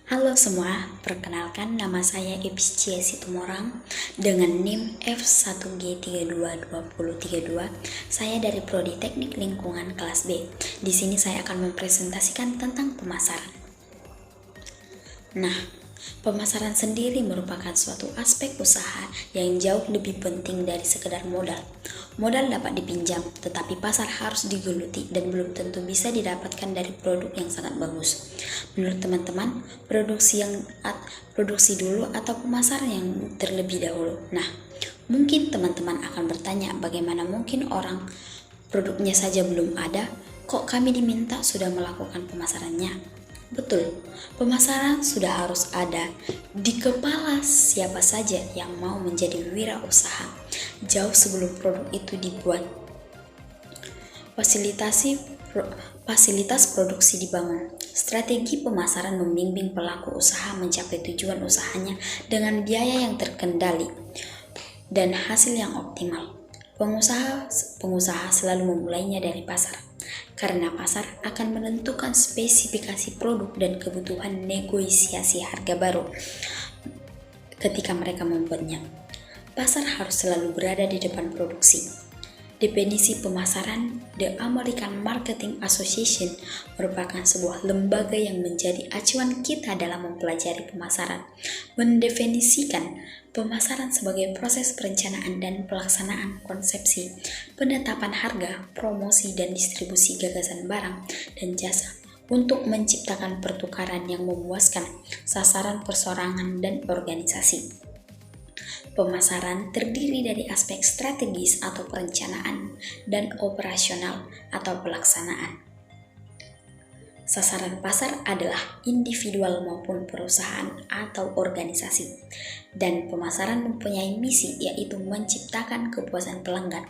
Halo semua, perkenalkan nama saya Ibscia Situmorang dengan NIM F1G322032. Saya dari Prodi Teknik Lingkungan kelas B. Di sini saya akan mempresentasikan tentang pemasaran. Nah, pemasaran sendiri merupakan suatu aspek usaha yang jauh lebih penting dari sekedar modal. Modal dapat dipinjam, tetapi pasar harus digeluti dan belum tentu bisa didapatkan dari produk yang sangat bagus. Menurut teman-teman, produksi dulu atau pemasaran yang terlebih dahulu. Nah, mungkin teman-teman akan bertanya bagaimana mungkin orang produknya saja belum ada, kok kami diminta sudah melakukan pemasarannya? Betul, pemasaran sudah harus ada di kepala siapa saja yang mau menjadi wirausaha jauh sebelum produk itu dibuat. Fasilitas produksi dibangun. Strategi pemasaran membimbing pelaku usaha mencapai tujuan usahanya dengan biaya yang terkendali dan hasil yang optimal. Pengusaha selalu memulainya dari pasar, karena pasar akan menentukan spesifikasi produk dan kebutuhan negosiasi harga baru ketika mereka membuatnya. Pasar harus selalu berada di depan produksi. Definisi pemasaran, The American Marketing Association merupakan sebuah lembaga yang menjadi acuan kita dalam mempelajari pemasaran. Mendefinisikan pemasaran sebagai proses perencanaan dan pelaksanaan konsepsi, penetapan harga, promosi dan distribusi gagasan barang dan jasa untuk menciptakan pertukaran yang memuaskan sasaran perseorangan dan organisasi. Pemasaran terdiri dari aspek strategis atau perencanaan dan operasional atau pelaksanaan. Sasaran pasar adalah individual maupun perusahaan atau organisasi, dan pemasaran mempunyai misi yaitu menciptakan kepuasan pelanggan.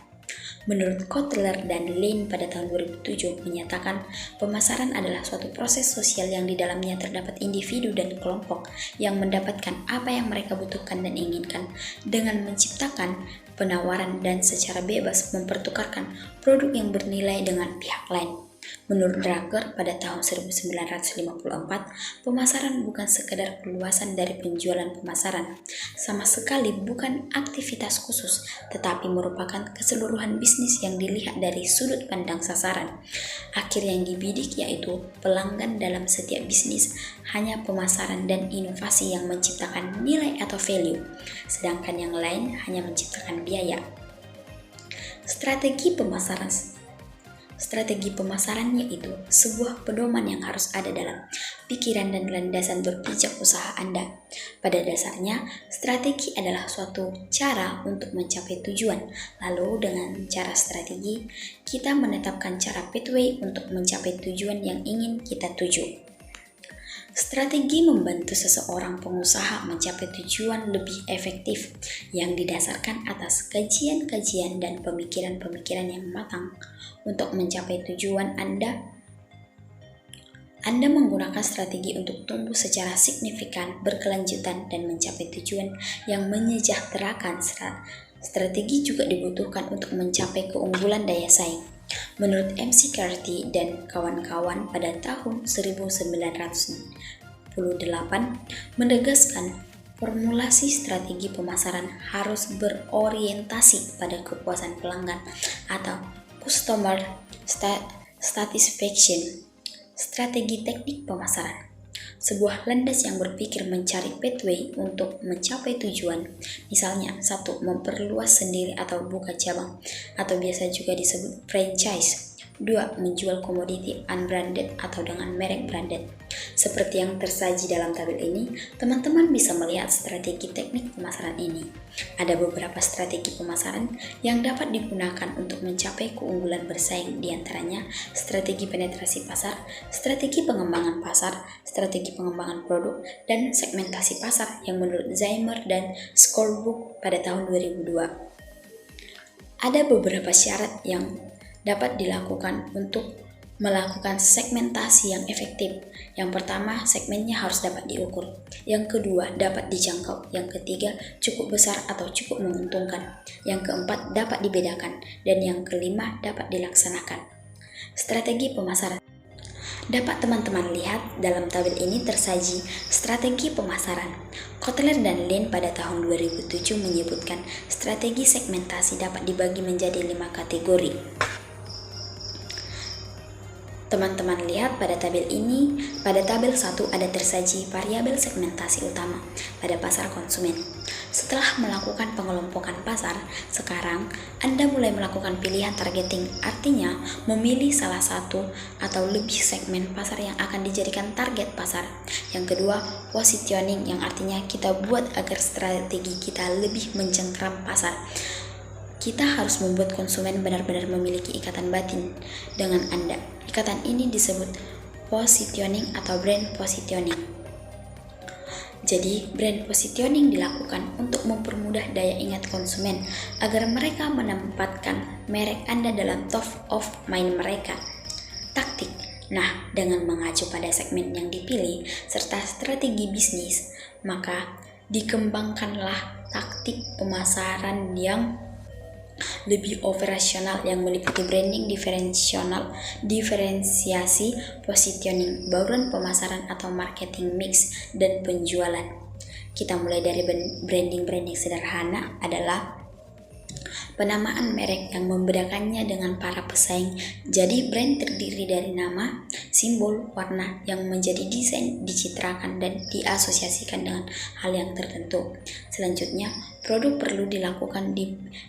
Menurut Kotler dan Lane pada tahun 2007 menyatakan pemasaran adalah suatu proses sosial yang di dalamnya terdapat individu dan kelompok yang mendapatkan apa yang mereka butuhkan dan inginkan dengan menciptakan penawaran dan secara bebas mempertukarkan produk yang bernilai dengan pihak lain. Menurut Drucker pada tahun 1954, pemasaran bukan sekedar perluasan dari penjualan pemasaran, sama sekali bukan aktivitas khusus, tetapi merupakan keseluruhan bisnis yang dilihat dari sudut pandang sasaran. Akhir yang dibidik yaitu pelanggan dalam setiap bisnis, hanya pemasaran dan inovasi yang menciptakan nilai atau value, sedangkan yang lain hanya menciptakan biaya. Strategi pemasaran yaitu sebuah pedoman yang harus ada dalam pikiran dan landasan berpijak usaha Anda. Pada dasarnya, strategi adalah suatu cara untuk mencapai tujuan. Lalu dengan cara strategi, kita menetapkan cara pathway untuk mencapai tujuan yang ingin kita tuju. Strategi membantu seseorang pengusaha mencapai tujuan lebih efektif yang didasarkan atas kajian-kajian dan pemikiran-pemikiran yang matang. Untuk mencapai tujuan Anda menggunakan strategi untuk tumbuh secara signifikan, berkelanjutan, dan mencapai tujuan yang menyejahterakan. Strategi juga dibutuhkan untuk mencapai keunggulan daya saing. Menurut McCarthy dan kawan-kawan pada tahun 1988 menegaskan formulasi strategi pemasaran harus berorientasi pada kepuasan pelanggan atau customer satisfaction. Strategi teknik pemasaran, sebuah landas yang berpikir mencari pathway untuk mencapai tujuan. Misalnya, 1. Memperluas sendiri atau buka cabang, atau biasa juga disebut franchise. 2. Menjual komoditi unbranded atau dengan merek branded. Seperti yang tersaji dalam tabel ini, teman-teman bisa melihat strategi teknik pemasaran ini. Ada beberapa strategi pemasaran yang dapat digunakan untuk mencapai keunggulan bersaing, diantaranya strategi penetrasi pasar, strategi pengembangan pasar, strategi pengembangan produk, dan segmentasi pasar yang menurut Zimmer dan Scorebook pada tahun 2002. Ada beberapa syarat yang dapat dilakukan untuk melakukan segmentasi yang efektif. Yang pertama, segmennya harus dapat diukur. Yang kedua, dapat dijangkau. Yang ketiga, cukup besar atau cukup menguntungkan. Yang keempat, dapat dibedakan. Dan yang kelima, dapat dilaksanakan. Strategi pemasaran. Dapat teman-teman lihat dalam tabel ini tersaji strategi pemasaran. Kotler dan Lin pada tahun 2007 menyebutkan strategi segmentasi dapat dibagi menjadi 5 kategori. Teman-teman lihat pada tabel ini, pada tabel 1 ada tersaji variabel segmentasi utama pada pasar konsumen. Setelah melakukan pengelompokan pasar, sekarang Anda mulai melakukan pilihan targeting, artinya memilih salah satu atau lebih segmen pasar yang akan dijadikan target pasar. Yang kedua, positioning, yang artinya kita buat agar strategi kita lebih mencengkram pasar. Kita harus membuat konsumen benar-benar memiliki ikatan batin dengan Anda. Ikatan ini disebut positioning atau brand positioning. Jadi, brand positioning dilakukan untuk mempermudah daya ingat konsumen agar mereka menempatkan merek Anda dalam top of mind mereka. Taktik. Nah, dengan mengacu pada segmen yang dipilih serta strategi bisnis, maka dikembangkanlah taktik pemasaran yang lebih operasional yang meliputi branding diferensiasi, positioning, bauran pemasaran atau marketing mix, dan penjualan. Kita mulai dari branding sederhana adalah penamaan merek yang membedakannya dengan para pesaing. Jadi brand terdiri dari nama, simbol, warna yang menjadi desain, dicitrakan, dan diasosiasikan dengan hal yang tertentu. Selanjutnya, produk perlu dilakukan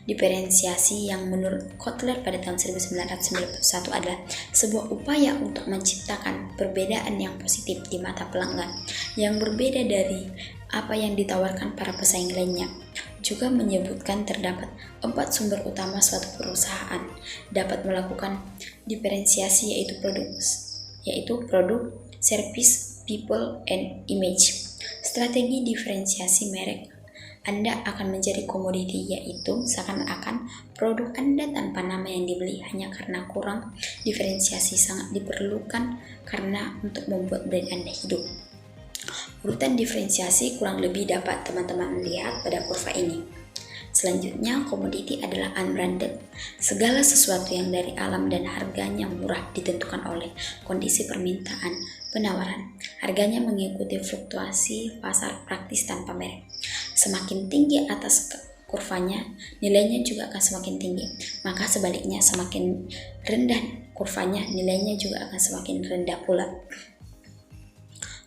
diferensiasi yang menurut Kotler pada tahun 1991 adalah sebuah upaya untuk menciptakan perbedaan yang positif di mata pelanggan yang berbeda dari apa yang ditawarkan para pesaing lainnya. Juga menyebutkan terdapat 4 sumber utama suatu perusahaan dapat melakukan diferensiasi yaitu produk, service, people, and image. Strategi diferensiasi merek Anda akan menjadi komoditi, yaitu seakan-akan produk Anda tanpa nama yang dibeli hanya karena kurang diferensiasi sangat diperlukan karena untuk membuat brand Anda hidup. Urutan diferensiasi kurang lebih dapat teman-teman lihat pada kurva ini. Selanjutnya, komoditi adalah unbranded. Segala sesuatu yang dari alam dan harganya murah ditentukan oleh kondisi permintaan, penawaran. Harganya mengikuti fluktuasi pasar praktis tanpa merek. Semakin tinggi atas kurvanya, nilainya juga akan semakin tinggi. Maka sebaliknya, semakin rendah kurvanya, nilainya juga akan semakin rendah pula.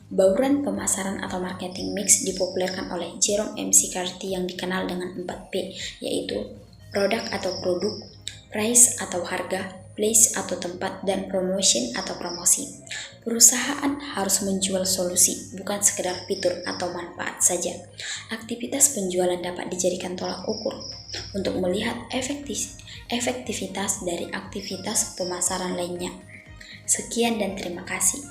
Bauran pemasaran atau marketing mix dipopulerkan oleh Jerome McCarthy yang dikenal dengan 4P, yaitu produk atau produk, price atau harga, place atau tempat, dan promotion atau promosi. Perusahaan harus menjual solusi, bukan sekedar fitur atau manfaat saja. Aktivitas penjualan dapat dijadikan tolak ukur untuk melihat efektivitas dari aktivitas pemasaran lainnya. Sekian dan terima kasih.